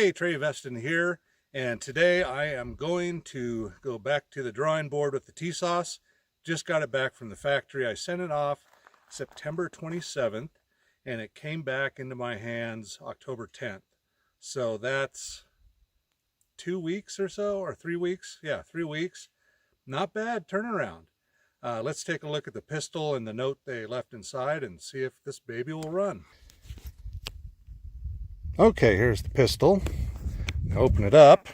Hey, Trey Veston here, and today I am going to go back to the drawing board with the Tisas. Just got it back from the factory. I sent it off September 27th, and it came back into my hands October 10th. So that's 2 weeks or so, or 3 weeks. Yeah, 3 weeks. Not bad turnaround. Let's take a look at the pistol and the note they left inside and see if this baby will run. Okay, here's the pistol. Open it up.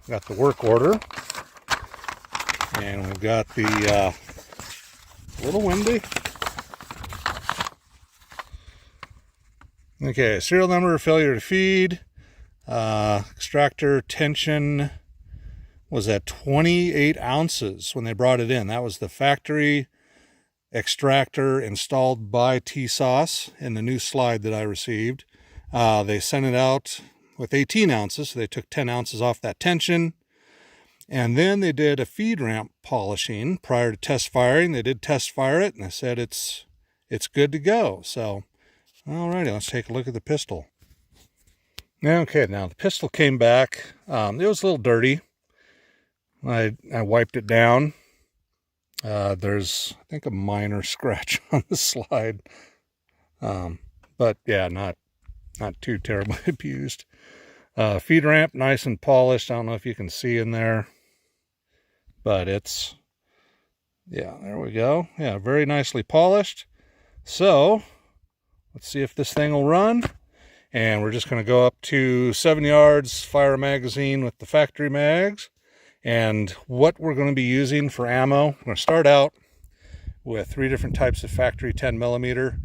Got the work order. And we've got the a little windy. Okay, serial number, failure to feed. Extractor tension was at 28 ounces when they brought it in. That was the factory extractor installed by Tisas in the new slide that I received. They sent it out with 18 ounces, so they took 10 ounces off that tension. And then they did a feed ramp polishing prior to test firing. They did test fire it, and they said it's good to go. So, alrighty, let's take a look at the pistol. Okay, now the pistol came back. It was a little dirty. I wiped it down. There's, I think, a minor scratch on the slide. But yeah, not too terribly abused. Feed ramp, nice and polished. I don't know if you can see in there, but it's, yeah, there we go. Yeah, very nicely polished. So let's see if this thing will run. And we're just going to go up to 7 yards, fire a magazine with the factory mags. And what we're going to be using for ammo, we're going to start out with 3 different types of factory 10mm.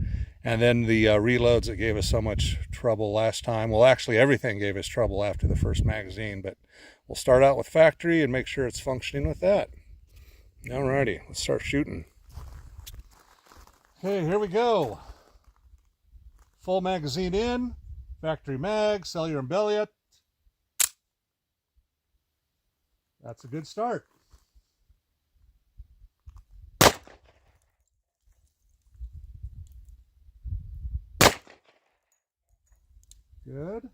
And then the reloads that gave us so much trouble last time. Well, actually, everything gave us trouble after the first magazine, but we'll start out with factory and make sure it's functioning with that. Alrighty, let's start shooting. Okay, here we go. Full magazine in, factory mag, cellular and belliot. That's a good start. Good.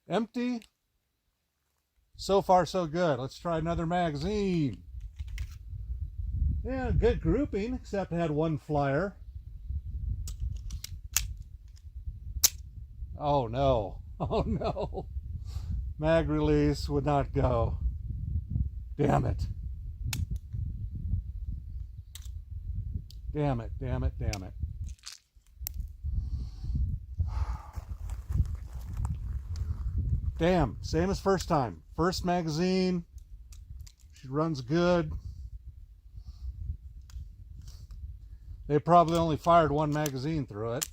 Empty. So far, so good. Let's try another magazine. Yeah, good grouping, except it had one flyer. Oh no. Oh no. Mag release would not go. Damn it. Damn it, damn it, damn it. Damn, same as first time. First magazine, she runs good. They probably only fired one magazine through it.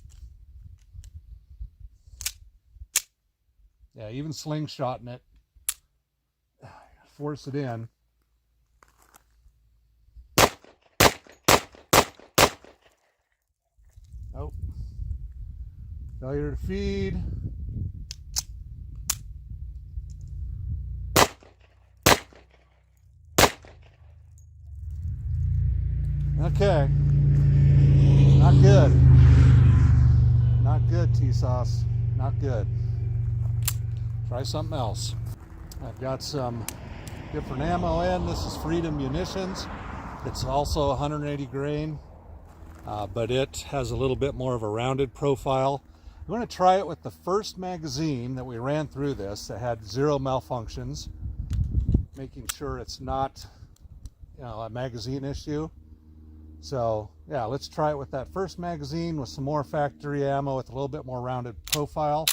Yeah, even slingshotting it. Force it in. Oh, failure to feed. Okay, not good. Not good, Tisas. Not good. Try something else. I've got some different ammo in. This is Freedom Munitions. It's also 180 grain. But it has a little bit more of a rounded profile. I'm going to try it with the first magazine that we ran through this that had 0 malfunctions, making sure it's not, a magazine issue. So yeah, let's try it with that first magazine with some more factory ammo with a little bit more rounded profile.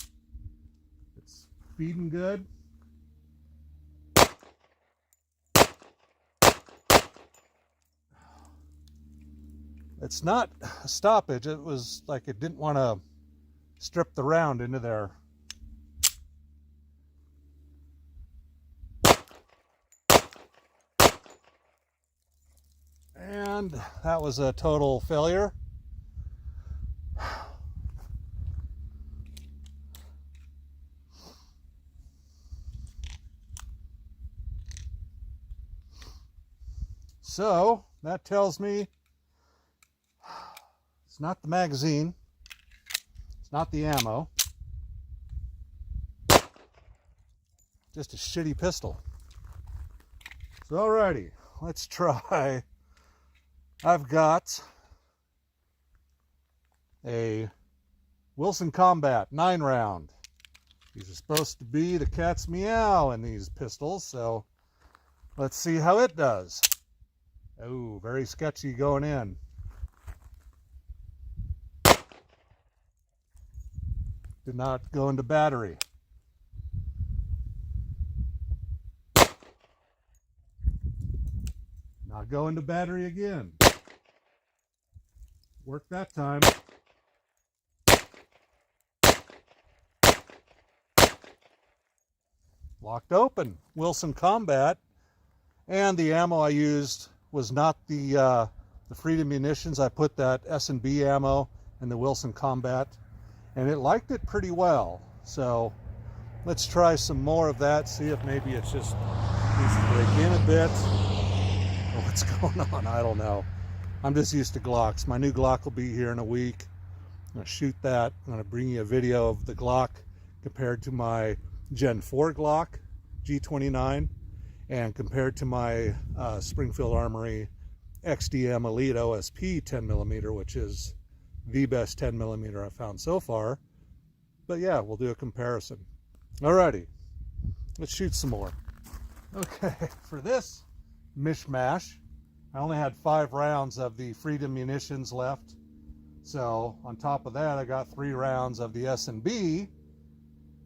It's feeding good. It's not a stoppage. It was like it didn't want to strip the round into there. And that was a total failure. So that tells me it's not the magazine, it's not the ammo, just a shitty pistol. So alrighty, let's try. I've got a Wilson Combat 9-round. These are supposed to be the cat's meow in these pistols, so let's see how it does. Oh, very sketchy going in. Did not go into battery. Not go into battery again. Worked that time. Locked open. Wilson Combat. And the ammo I used was not the Freedom munitions. I put that S&B ammo in the Wilson Combat, and it liked it pretty well. So let's try some more of that, see if maybe it's just needs to break in a bit. Or what's going on? I don't know. I'm just used to Glocks. My new Glock will be here in a week. I'm going to shoot that. I'm going to bring you a video of the Glock compared to my Gen 4 Glock G29 and compared to my Springfield Armory XDM Elite OSP 10mm, which is the best 10mm I've found so far. But yeah, we'll do a comparison. Alrighty, let's shoot some more. Okay, for this mishmash, I only had 5 rounds of the Freedom munitions left. So on top of that, I got 3 rounds of the S&B.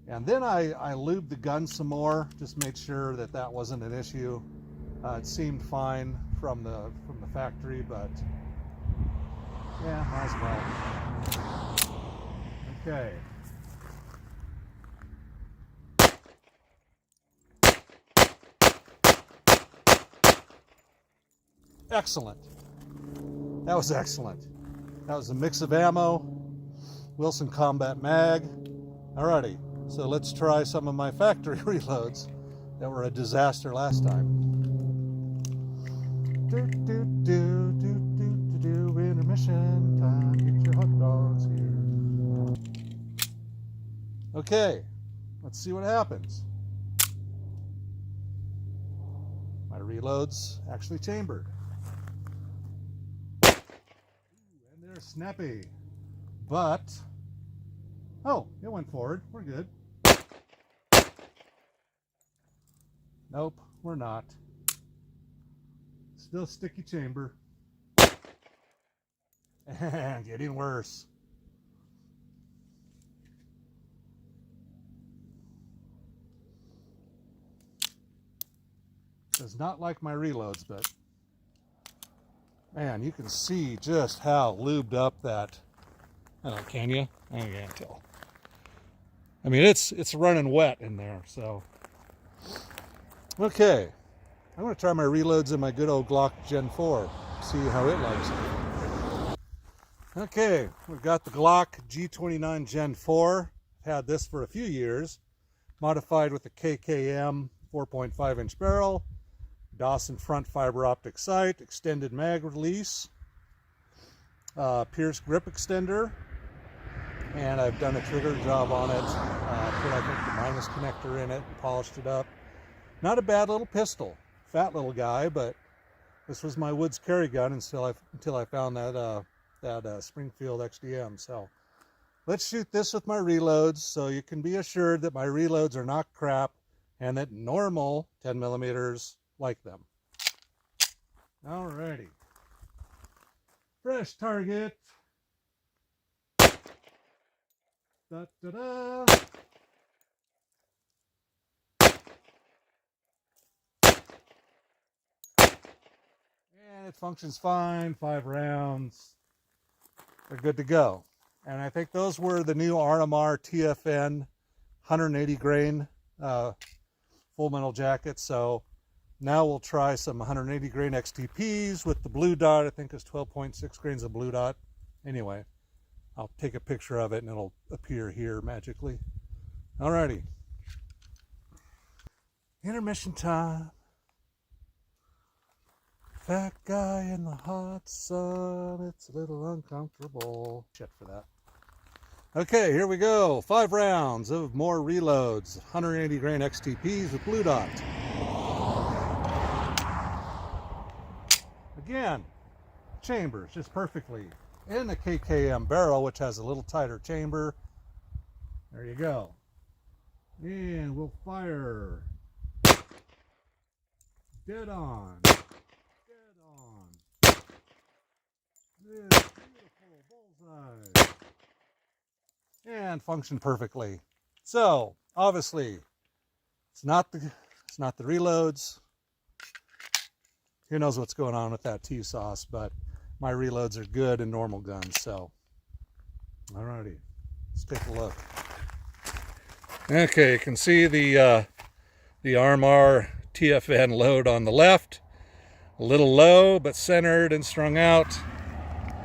And then I lubed the gun some more, just made sure that that wasn't an issue. It seemed fine from the factory, but yeah, might as well. Okay. Excellent. That was excellent. That was a mix of ammo, Wilson Combat Mag. Alrighty, so let's try some of my factory reloads that were a disaster last time. Intermission time, get your hot dogs here. Okay, let's see what happens. My reloads actually chambered. And they're snappy. But, oh, it went forward. We're good. Nope, we're not. Still sticky chamber. And getting worse. Does not like my reloads, but man, you can see just how lubed up that. I don't know, can you? I can't tell. I mean, it's running wet in there, so. Okay, I'm going to try my reloads in my good old Glock Gen 4, see how it likes it. Okay, we've got the Glock G29 Gen 4. Had this for a few years, modified with the KKM 4.5-inch barrel, Dawson front fiber optic sight, extended mag release, Pierce grip extender, and I've done a trigger job on it. Put, I think, the minus connector in it and polished it up. Not a bad little pistol, fat little guy, but this was my Woods carry gun until I found that Springfield XDM. So let's shoot this with my reloads, so you can be assured that my reloads are not crap and that normal 10mm like them. Alrighty. Fresh target. Da, da, da. And it functions fine. 5 rounds. They're good to go. And I think those were the new RMR TFN 180 grain full metal jackets. So now we'll try some 180 grain XTPs with the blue dot. I think it's 12.6 grains of blue dot. Anyway, I'll take a picture of it and it'll appear here magically. Alrighty. Intermission time. Fat guy in the hot sun, it's a little uncomfortable. Shit for that. Okay, here we go. 5 rounds of more reloads. 180 grain XTPs with blue dot. Again, chambers just perfectly in the KKM barrel, which has a little tighter chamber. There you go. And we'll fire. Dead on. Dead on. This beautiful bullseye. And function perfectly. So obviously it's not the reloads. Who knows what's going on with that Tisas, but my reloads are good in normal guns. So alrighty, let's take a look. Okay, you can see the RMR TFN load on the left, a little low but centered and strung out.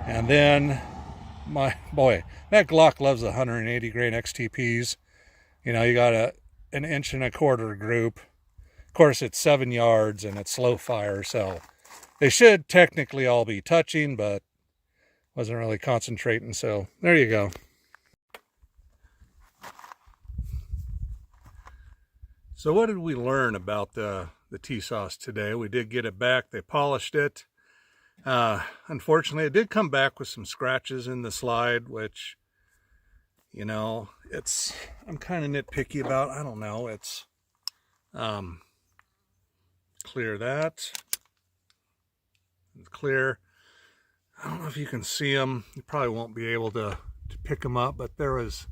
And then my boy, that Glock loves 180 grain XTPs. You know, you got an 1.25 inch group. Of course, it's 7 yards and it's slow fire, so they should technically all be touching, but wasn't really concentrating. So there you go. So what did we learn about the Tisas today? We did get it back. They polished it. Unfortunately, it did come back with some scratches in the slide, which, you know, I'm kind of nitpicky about. I don't know. It's clear that. It's clear. I don't know if you can see them. You probably won't be able to pick them up, but there was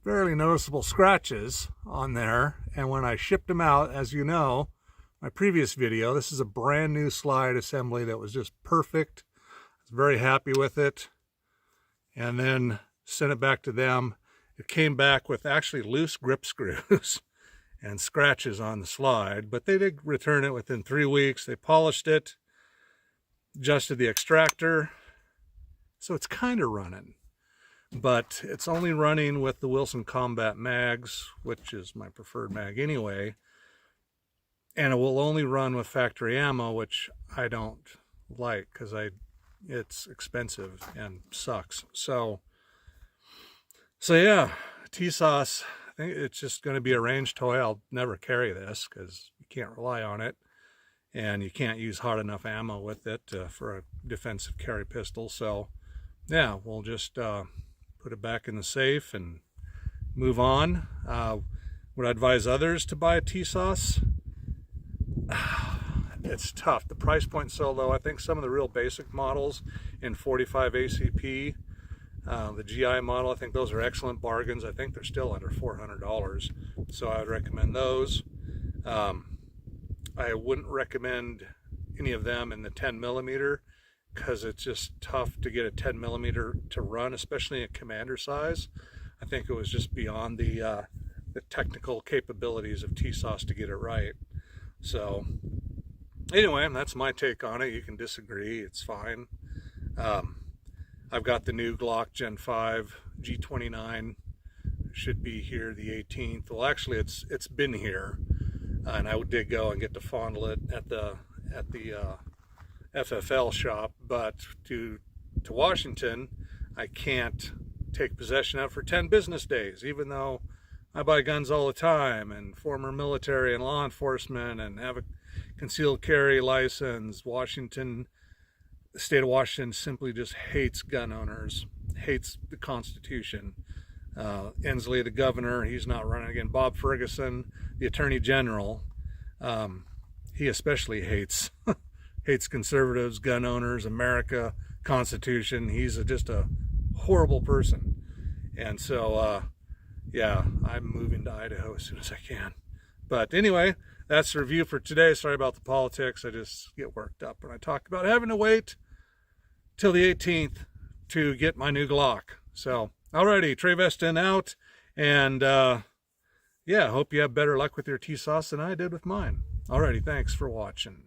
fairly noticeable scratches on there. And when I shipped them out, as you know, my previous video, this is a brand new slide assembly that was just perfect. I was very happy with it. And then sent it back to them. It came back with actually loose grip screws and scratches on the slide, but they did return it within 3 weeks. They polished it, adjusted the extractor. So it's kind of running. But it's only running with the Wilson Combat mags, which is my preferred mag anyway. And it will only run with factory ammo, which I don't like because it's expensive and sucks. So yeah, Tisas, I think it's just going to be a range toy. I'll never carry this because you can't rely on it. And you can't use hot enough ammo with it for a defensive carry pistol. So yeah, we'll just put it back in the safe and move on. Would I advise others to buy a Tisas? It's tough. The price point's so low. I think some of the real basic models in 45 ACP, the GI model, I think those are excellent bargains. I think they're still under $400. So I would recommend those. I wouldn't recommend any of them in the 10 millimeter because it's just tough to get a 10 millimeter to run, especially in commander size. I think it was just beyond the technical capabilities of Tisas to get it right. So anyway, that's my take on it. You can disagree, it's fine. I've got the new Glock Gen 5 G29. Should be here the 18th. Well, actually it's been here, and I did go and get to fondle it at the FFL shop, but to Washington, I can't take possession of it for 10 business days, even though I buy guns all the time and former military and law enforcement and have a concealed carry license. Washington, the state of Washington simply just hates gun owners, hates the Constitution. Inslee, the governor, he's not running again. Bob Ferguson, the attorney general, he especially hates conservatives, gun owners, America, Constitution. He's just a horrible person. And so, yeah, I'm moving to Idaho as soon as I can. But anyway, that's the review for today. Sorry about the politics. I just get worked up when I talk about having to wait till the 18th to get my new Glock. So, alrighty, Trey Veston out. And, yeah, hope you have better luck with your Tisas than I did with mine. Alrighty, thanks for watching.